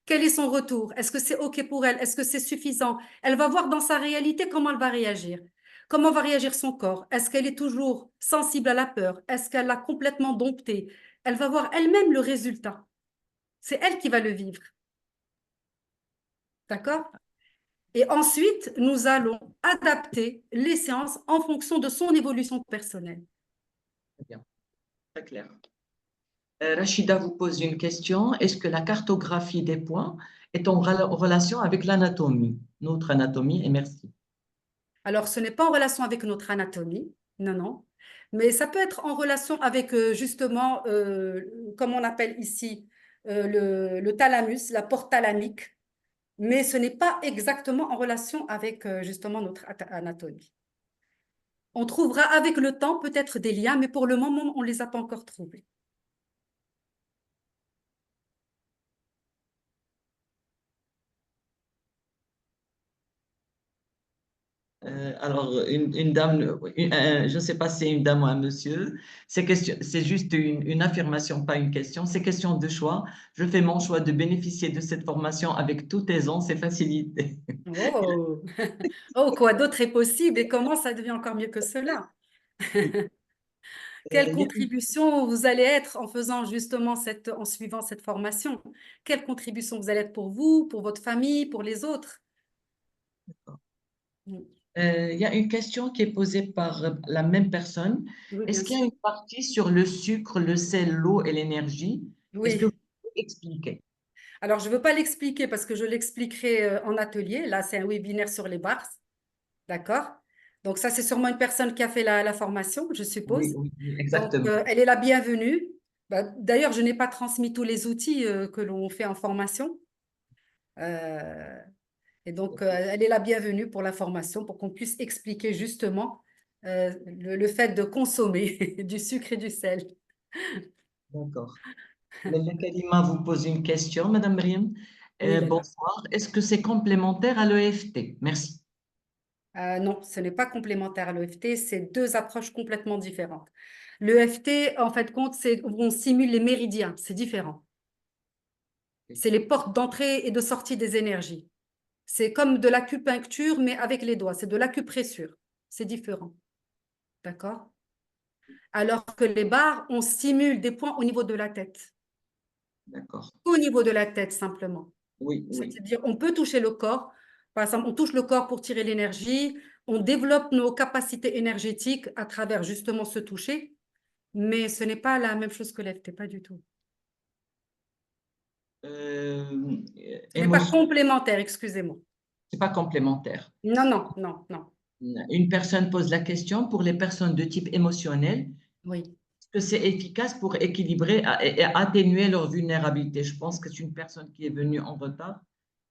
Quel est son retour? Est-ce que c'est OK pour elle? Est-ce que c'est suffisant? Elle va voir dans sa réalité comment elle va réagir. Comment va réagir son corps? Est-ce qu'elle est toujours sensible à la peur? Est-ce qu'elle l'a complètement domptée? Elle va voir elle-même le résultat. C'est elle qui va le vivre. D'accord? Et ensuite, nous allons adapter les séances en fonction de son évolution personnelle. très bien, très clair. Rachida vous pose une question. Est-ce que la cartographie des points est en relation avec l'anatomie, notre anatomie? Et merci. Alors, ce n'est pas en relation avec notre anatomie, non, non, mais ça peut être en relation avec justement, comme on appelle ici, le thalamus, la porte thalamique, mais ce n'est pas exactement en relation avec justement notre anatomie. On trouvera avec le temps peut-être des liens, mais pour le moment, on ne les a pas encore trouvés. Alors, une dame, je ne sais pas si c'est une dame ou un monsieur, c'est juste une affirmation, pas une question. C'est question de choix. Je fais mon choix de bénéficier de cette formation avec toute aisance et facilité. Oh, oh, quoi d'autre est possible et comment ça devient encore mieux que cela? Quelle Il y a une- contribution vous allez être en faisant justement en suivant cette formation? Quelle contribution vous allez être pour vous, pour votre famille, pour les autres? Mm. il y a une question qui est posée par la même personne. Oui, bien Est-ce qu'il y a sûr. une partie sur le sucre, le sel, l'eau et l'énergie? Est-ce que vous Oui. pouvez expliquer? Alors, je ne veux pas l'expliquer parce que je l'expliquerai en atelier. Là, c'est un webinaire sur les bars. D'accord? Donc, ça, c'est sûrement une personne qui a fait la formation, je Oui, suppose. oui, oui, Donc, exactement. elle est la bienvenue. Bah, d'ailleurs, je n'ai pas transmis tous les outils que l'on fait en formation. Euh, Et donc, elle est la bienvenue pour la formation, pour qu'on puisse expliquer justement le fait de consommer du sucre et du sel. D'accord. Lalla Kalima vous pose une question, Madame Briem. Oui, Lala. Bonsoir. Est-ce que c'est complémentaire à l'EFT? Merci. Non, ce n'est pas complémentaire à l'EFT, c'est deux approches complètement différentes. L'EFT, en fait, compte, on simule les méridiens, c'est différent. C'est les portes d'entrée et de sortie des énergies. C'est comme de l'acupuncture, mais avec les doigts. C'est de l'acupressure. C'est différent. D'accord? Alors que les barres, on stimule des points au niveau de la tête. D'accord. Au niveau de la tête, simplement. Oui, oui. C'est-à-dire, on peut toucher le corps. Par exemple, on touche le corps pour tirer l'énergie. On développe nos capacités énergétiques à travers justement ce toucher. Mais ce n'est pas la même chose que l'EFT, pas du tout. Euh, Ce n'est pas émotion, complémentaire, excusez-moi. c'est pas complémentaire. Non, non, non, non. Une personne pose la question pour les personnes de type émotionnel, Oui. est-ce que c'est efficace pour équilibrer et atténuer leur vulnérabilité? Je pense que c'est une personne qui est venue en retard,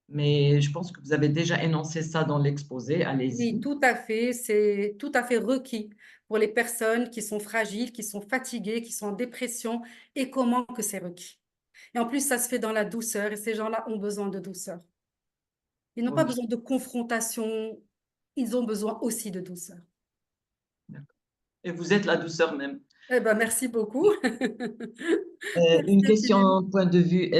mais je pense que vous avez déjà énoncé ça dans l'exposé. Oui, Allez-y. tout à fait. C'est tout à fait requis pour les personnes qui sont fragiles, qui sont fatiguées, qui sont en dépression, et comment que c'est requis. Et en plus, ça se fait dans la douceur, et ces gens-là ont besoin de douceur. Ils n'ont pas Ok, besoin de confrontation, ils ont besoin aussi de douceur. d'accord. Et vous êtes la douceur même. Eh ben, merci beaucoup. Merci Une infiniment. question point de vue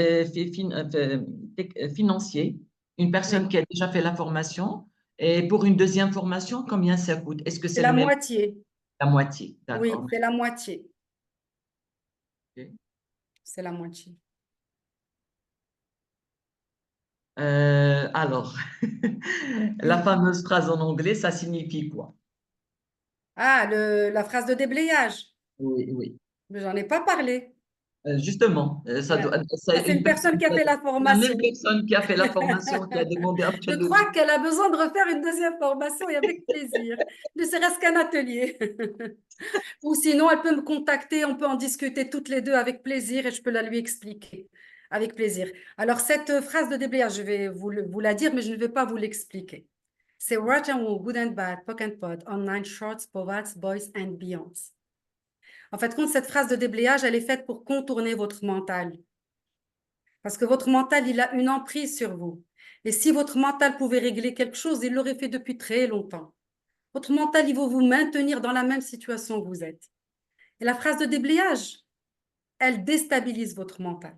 financier. Une personne Oui, qui a déjà fait la formation, et pour une deuxième formation, combien ça coûte? Est-ce que c'est c'est le la même, moitié. la moitié? Oui, D'accord. c'est la moitié. Ok. C'est la moitié. Alors, la Oui. fameuse phrase en anglais, ça signifie quoi? Ah, la phrase de déblayage. Oui, oui. Mais j'en ai pas parlé. Justement, ça Ouais. doit, Ça, c'est c'est une une personne personne, qui a fait la la même formation. personne qui a fait la formation qui a demandé après Je le crois devis. qu'elle a besoin de refaire une deuxième formation et avec plaisir. Ne serait-ce qu'un atelier. Ou sinon, elle peut me contacter, on peut en discuter toutes les deux avec plaisir et je peux la lui expliquer avec plaisir. Alors, cette phrase de déblayage, je vais vous la dire, mais je ne vais pas vous l'expliquer. C'est Right and Good and Bad, Pock and Pod, Online Shorts, Povats, Boys and Beyonds. En fait, compte cette phrase de déblayage, elle est faite pour contourner votre mental. Parce que votre mental, il a une emprise sur vous. Et si votre mental pouvait régler quelque chose, il l'aurait fait depuis très longtemps. Votre mental, il va vous maintenir dans la même situation où vous êtes. Et la phrase de déblayage, elle déstabilise votre mental.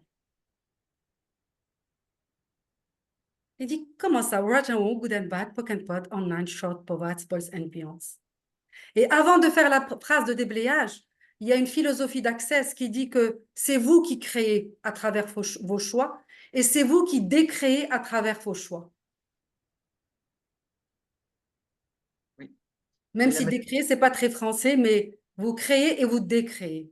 Il dit, comment ça? Right and wrong, good and bad, poke and pot, online, short, povats, boys and beyonds. Et avant de faire la phrase de déblayage, il y a une philosophie d'Access qui dit que c'est vous qui créez à travers vos choix et c'est vous qui décréez à travers vos choix. Oui, Même c'est la si même. décréer, c'est pas très français, mais vous créez et vous décréez.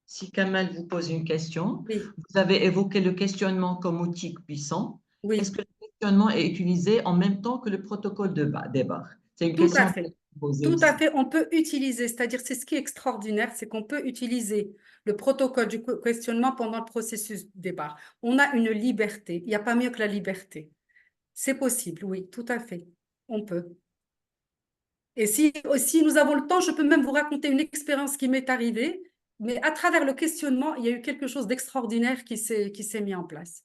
Si Kamal vous pose une question, Oui, vous avez évoqué le questionnement comme outil puissant. Est-ce oui, que le questionnement est utilisé en même temps que le protocole des barres? C'est une tout à question que fait. vous posez Tout à aussi. fait, on peut utiliser, c'est-à-dire c'est ce qui est extraordinaire, c'est qu'on peut utiliser le protocole du questionnement pendant le processus du débat. On a une liberté, il n'y a pas mieux que la liberté. C'est possible, oui, tout à fait, on peut. Et si nous avons le temps, je peux même vous raconter une expérience qui m'est arrivée, mais à travers le questionnement, il y a eu quelque chose d'extraordinaire qui s'est mis en place.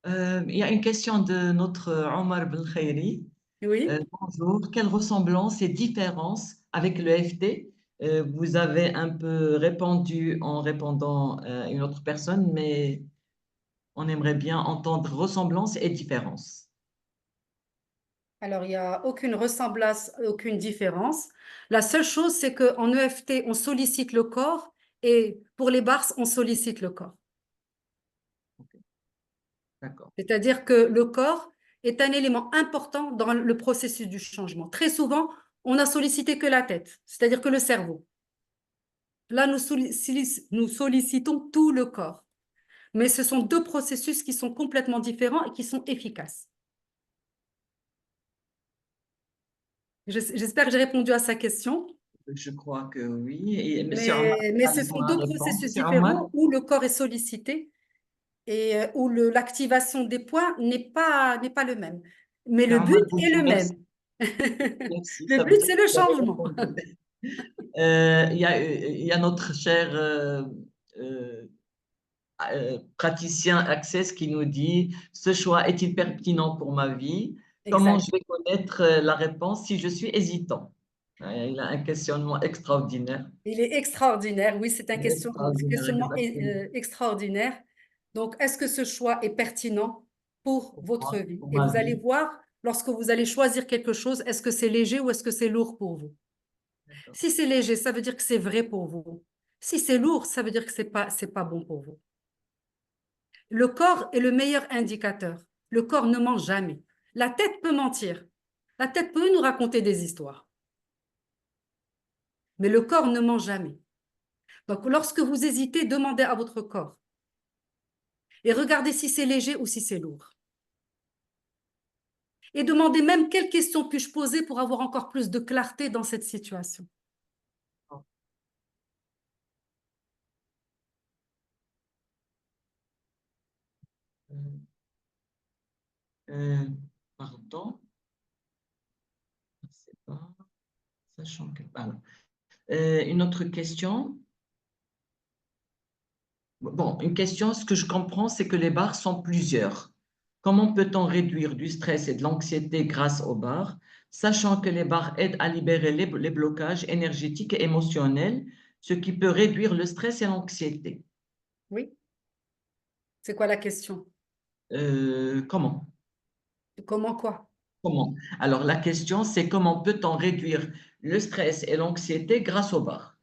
Il y a une question de notre Omar Ben Khairi. Oui, Bonjour, quelle ressemblance et différence avec le FT? Vous avez un peu répondu en répondant à une autre personne, mais on aimerait bien entendre ressemblance et différence. alors il n'y a aucune ressemblance, aucune différence. La seule chose, c'est qu'en EFT, on sollicite le corps et pour les bars, on sollicite le corps. Ok, d'accord. C'est-à-dire que le corps est un élément important dans le processus du changement. Très souvent, on n'a sollicité que la tête, c'est-à-dire que le cerveau. Là, nous sollicitons tout le corps. Mais ce sont deux processus qui sont complètement différents et qui sont efficaces. J'espère que j'ai répondu à sa question, Je crois que oui. Et Monsieur Omar mais a ce le sont droit à deux répondre. processus Monsieur Omar, différents où le corps est sollicité et où l'activation des points n'est pas le même. Mais Monsieur le but Omar, est le merci. même. Merci. Le Ça veut but, dire c'est le que vous avez changement. répondu. Il y a notre cher euh, praticien Access qui nous dit, ce choix est-il pertinent pour ma vie? Comment je Exact. vais connaître la réponse si je suis hésitant. Il a un questionnement extraordinaire. Il est extraordinaire. Oui, c'est un Extraordinaire, questionnement exactement. extraordinaire. Donc, est-ce que ce choix est pertinent pour Pour votre moi, vie? pour Et ma vous allez vie. voir, lorsque vous allez choisir quelque chose, est-ce que c'est léger ou est-ce que c'est lourd pour vous? D'accord. Si c'est léger, ça veut dire que c'est vrai pour vous. Si c'est lourd, ça veut dire que c'est pas bon pour vous. Le corps est le meilleur indicateur. Le corps ne ment jamais. La tête peut mentir. La tête peut nous raconter des histoires. Mais le corps ne ment jamais. Donc, lorsque vous hésitez, demandez à votre corps et regardez si c'est léger ou si c'est lourd. Et demandez même quelles questions puis-je poser pour avoir encore plus de clarté dans cette situation. Euh, euh, pardon, je sais pas, sachant que. Voilà. Une autre question. Bon, une question, ce que je comprends, c'est que les bars sont plusieurs. Comment peut-on réduire du stress et de l'anxiété grâce aux bars, sachant que les bars aident à libérer les blocages énergétiques et émotionnels, ce qui peut réduire le stress et l'anxiété? Oui, c'est quoi la question? Comment? Comment quoi? Comment? Alors, la question, c'est comment peut-on réduire le stress et l'anxiété grâce aux bars?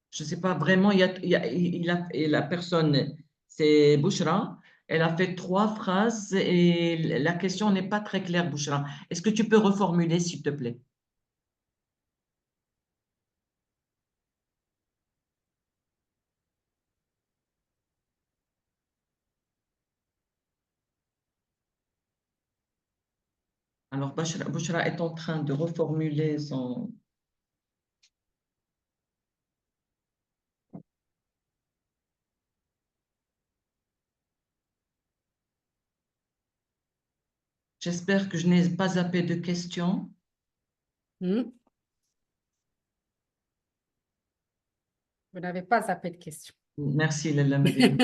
Je ne sais pas vraiment, et la personne, c'est Bouchra, elle a fait trois phrases et la question n'est pas très claire, Bouchra. Est-ce que tu peux reformuler, s'il te plaît? Alors, Bouchra est en train de reformuler son... J'espère que je n'ai pas zappé de questions. Hmm. Vous n'avez pas zappé de question. Merci, Lalla Mariam.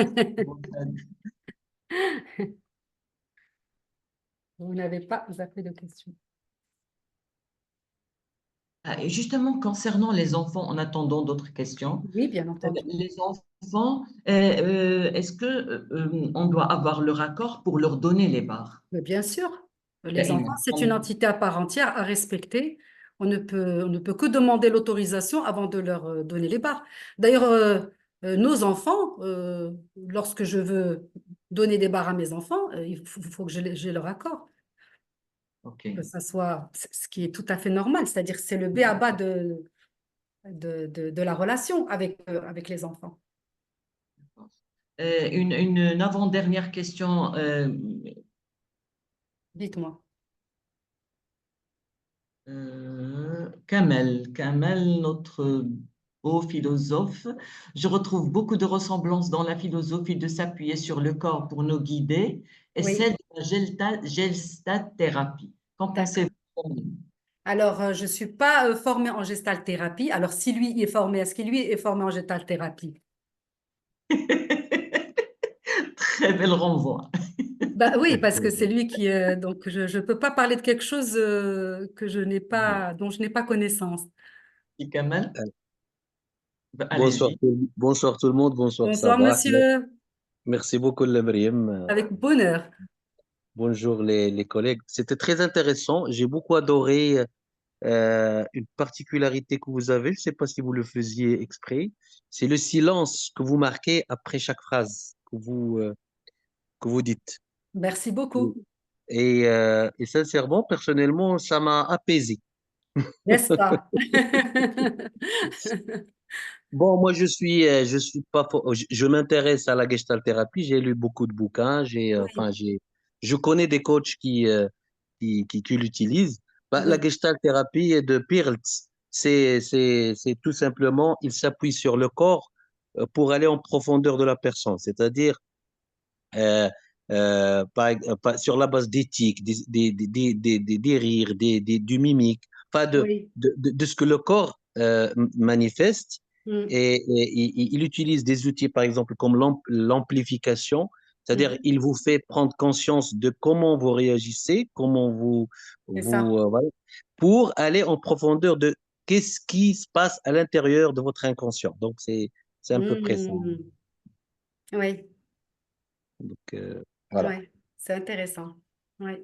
Vous n'avez pas zappé de question. Ah, et justement, concernant les enfants, en attendant d'autres questions, Oui, bien entendu. les enfants, est-ce que on doit avoir leur accord pour leur donner les bars? Mais bien sûr, les enfants, Daïman. c'est une entité à part entière à respecter. On ne peut que demander l'autorisation avant de leur donner les barres. D'ailleurs, nos enfants, lorsque je veux donner des barres à mes enfants, faut que j'ai leur accord. Ok. Que ça soit ce qui est tout à fait normal, c'est-à-dire c'est le b.a.-ba de la relation avec les enfants. Une avant-dernière question. Dites-moi. Kamel, notre beau philosophe, je retrouve beaucoup de ressemblances dans la philosophie de s'appuyer sur le corps pour nous guider et Oui, celle de la gestalt-thérapie. Qu'en d'accord. pensez-vous? Alors, je ne suis pas formée en gestalt thérapie. Alors, si lui est formé, est-ce qu'il lui est formé en gestalt thérapie? Très bel renvoi. Bah oui, parce que c'est lui qui. Donc, je ne peux pas parler de quelque chose que je n'ai pas, dont je n'ai pas connaissance. Et Kamel, Bonsoir, allez-y. bonsoir tout le monde, bonsoir Bonsoir, Sabah. monsieur. Merci beaucoup, Lemriem. Avec bonheur. Bonjour les collègues. C'était très intéressant. J'ai beaucoup adoré une particularité que vous avez. Je ne sais pas si vous le faisiez exprès. C'est le silence que vous marquez après chaque phrase que vous dites. Merci beaucoup. Et sincèrement, personnellement, ça m'a apaisé. N'est-ce pas? Bon, moi, je suis pas, je m'intéresse à la gestalt thérapie. J'ai lu beaucoup de bouquins. Oui, Je connais des coachs qui l'utilisent. Bah, la oui, gestalt thérapie de Pearltz, c'est tout simplement, il s'appuie sur le corps pour aller en profondeur de la personne. C'est-à-dire, euh, sur la base d'éthique, des rires, du mimique, enfin oui. de ce que le corps manifeste. Mm. Et il utilise des outils, par exemple, comme l'amplification. C'est-à-dire, Mhm. il vous fait prendre conscience de comment vous réagissez, comment C'est ça. voilà, pour aller en profondeur de qu'est-ce qui se passe à l'intérieur de votre inconscient. Donc, c'est à peu près ça. Mhm. Oui, Donc, voilà. oui, c'est intéressant. Oui.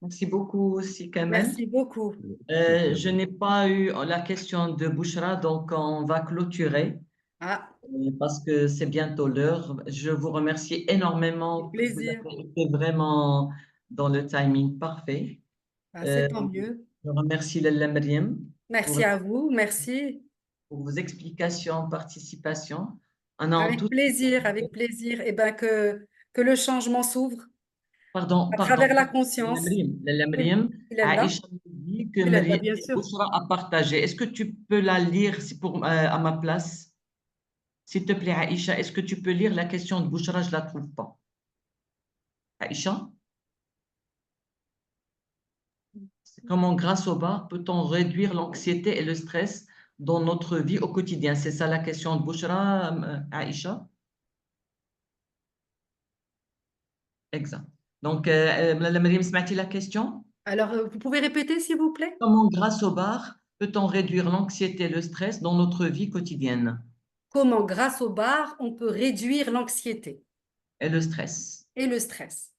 Merci beaucoup aussi, Kamel. Merci beaucoup. Je n'ai pas eu la question de Bouchra, donc on va clôturer Ah, parce que c'est bientôt l'heure. Je vous remercie avec énormément. Vous plaisir. avez été vraiment dans le timing parfait. Ah, c'est Euh, tant mieux. je remercie Lalla Mariam pour, Merci à vous. Merci. pour vos explications, participation. On a en Avec tout... plaisir, avec plaisir. Et ben que le changement s'ouvre Pardon, à pardon. travers la conscience. Lalla Oui, Mariam, il est là. Aïcha me dit que Il est là, bien sûr. Bouchra a partagé. Est-ce que tu peux la lire à ma place? S'il te plaît, Aïcha, est-ce que tu peux lire la question de Bouchra? Je ne la trouve pas. Aïcha, comment grâce au bar peut-on réduire l'anxiété et le stress dans notre vie au quotidien? C'est ça la question de Bouchra, Aïcha? Exact. Donc, Madame Maryam, سمعتي la question? Alors, vous pouvez répéter, s'il vous plaît? Comment grâce au bar peut-on réduire l'anxiété et le stress dans notre vie quotidienne? Comment, grâce au bar, on peut réduire l'anxiété Et le stress. et le stress?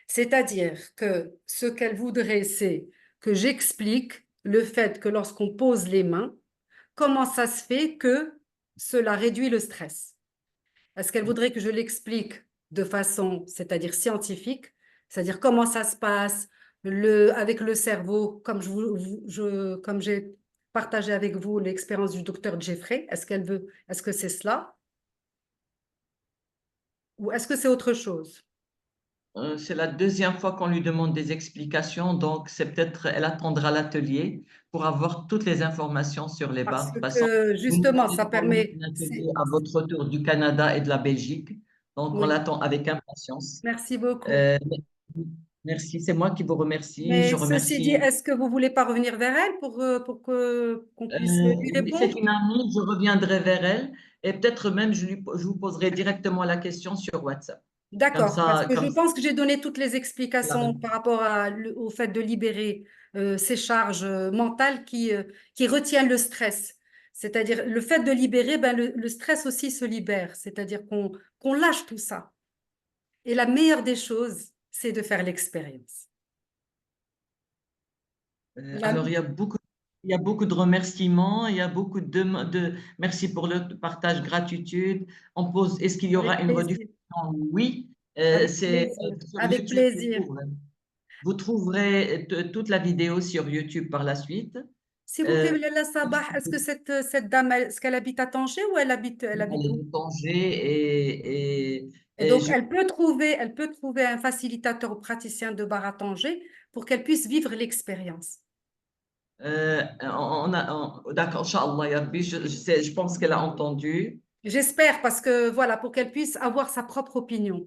C'est-à-dire que ce qu'elle voudrait, c'est que j'explique le fait que lorsqu'on pose les mains, comment ça se fait que cela réduit le stress? Est-ce qu'elle voudrait que je l'explique de façon, c'est-à-dire scientifique, c'est-à-dire comment ça se passe avec le cerveau, comme j'ai partagé avec vous l'expérience du docteur Jeffrey? Est-ce que c'est cela? Ou est-ce que c'est autre chose? C'est la deuxième fois qu'on lui demande des explications, donc c'est peut-être, elle attendra l'atelier pour avoir toutes les informations sur les bars. Parce De toute façon, que vous nous justement, allez ça promettre permet. un atelier à votre retour du Canada et de la Belgique, donc on Oui, l'attend avec impatience. merci beaucoup. Euh, merci, c'est moi qui vous remercie. Je Mais ceci dit, remercie. est-ce que vous voulez pas revenir vers elle pour que qu'on puisse lui Oui, c'est répondre? une amie, je reviendrai vers elle et peut-être même je vous poserai directement la question sur WhatsApp. D'accord, parce que je Comme ça, pense que j'ai donné toutes les la explications réponse. par rapport au fait de libérer ces charges mentales qui retiennent le stress. C'est-à-dire le fait de libérer, ben, le stress aussi se libère. C'est-à-dire qu'on lâche tout ça. Et la meilleure des choses, c'est de faire l'expérience. La- Alors, il y a beaucoup de remerciements, il y a beaucoup de merci pour le partage, gratitude. On pose, est-ce qu'il y aura Avec une plaisir, rediffusion? Oui, avec c'est plaisir, sur avec YouTube. plaisir. Vous trouverez toute la vidéo sur YouTube par la suite. S'il vous plaît, Euh, Lalla Sabah, est-ce que cette dame, est-ce qu'elle habite à Tanger ou elle elle habite est où? de Tanger Et et donc, elle peut trouver un facilitateur ou praticien de bar à Tanger pour qu'elle puisse vivre l'expérience. d'accord, Inch'Allah, ya Rabbi, je pense qu'elle a entendu. J'espère parce que, voilà, pour qu'elle puisse avoir sa propre opinion.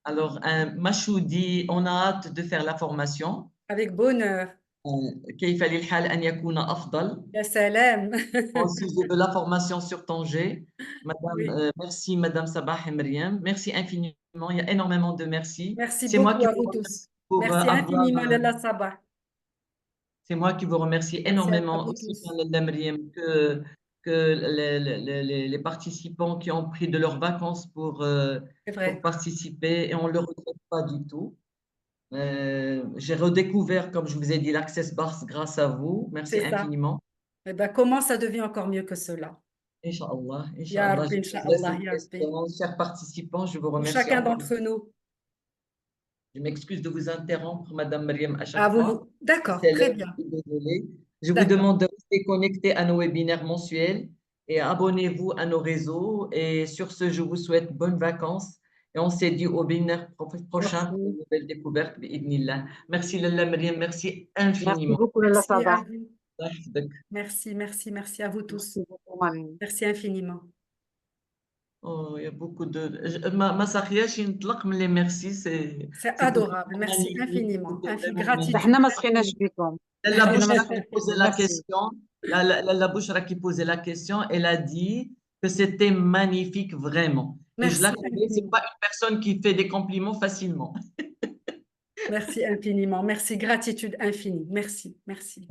Alors, Machoudi, on a hâte de faire la formation. Avec bonheur. كيف للحال أن يكون أفضل. Ya salam. Moi aussi, j'ai de la formation sur Tanger. Oui. Merci, Madame Sabah et Myriam. Merci infiniment. Il y a énormément de merci. Merci C'est moi beaucoup qui à vous vous remercie tous. pour Merci infiniment, Lalla Sabah. c'est moi qui vous remercie Merci à énormément vous aussi, tous. Madame Myriam, que les participants qui ont pris de leurs vacances C'est pour vrai. participer et on ne le regrette pas du tout. J'ai redécouvert, comme je vous ai dit, l'Access Bars grâce à vous. Merci C'est ça. infiniment. Eh ben, comment ça devient encore mieux que cela? Inch'Allah, Ya Inch'Allah, Rabbi, je vous laisse Inch'Allah, une Ya Rabbi. question. Chers participants, je vous Pour remercie chacun encore. d'entre nous. Je m'excuse de vous interrompre, Madame Mariam, à Ah, chaque fois. D'accord, C'est très l'heure, je bien. suis désolée. Je vous D'accord. demande de rester connecté à nos webinaires mensuels et abonnez-vous à nos réseaux. Et sur ce, je vous souhaite bonnes vacances. Et on s'est dit au webinaire prochain pour une Merci. nouvelle découverte. Bi'idhnillah. Merci, Lalla Mariam. Merci Merci infiniment. beaucoup, Lalla Merci à Sabah. vous. Merci, merci, merci à vous tous. Merci beaucoup, Marie. Merci infiniment. Oh, il y a beaucoup de. Ma sacriage, il نطلق من les merci. C'est C'était adorable. vraiment Merci magnifique. infiniment. C'était vraiment Gratitude magnifique. احنا ما سخيناش بكم. La احنا ما Bouchra qui سخيناش posait بكم. la Merci. question, la Bouchra qui posait la question, elle a dit que c'était magnifique vraiment. Et je la Merci connais, c'est infiniment. pas une personne qui fait des compliments facilement. Merci infiniment. Merci, gratitude infinie. Merci, merci.